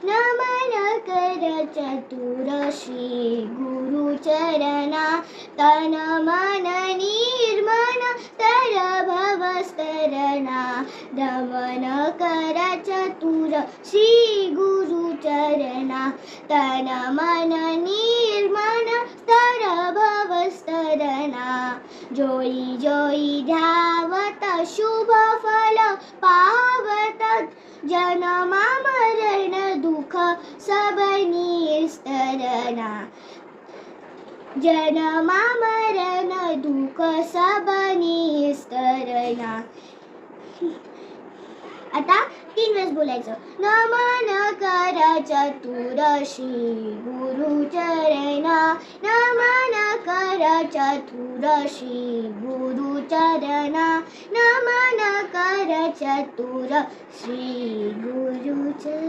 नमन कर चतुर श्री गुरुचरणा तन मन निर्मन तर भवस्तरणा नमन कर चतुर श्री गुरुचरणा तन मन निर्मन तर भवस्तरणा जोई जोई ध्यावत शुभ फल पावत जन्मा मरण दुःख सब निस्तरणा जन्मा मरण दुःख सब निस्तरणा. आता 3 वेळेस बोलायचं. नमन कर चतुर श्री गुरुचरणा नमन कर चतुर श्री गुरुचरणा नमन कर चतुर श्री गुरुचरणा.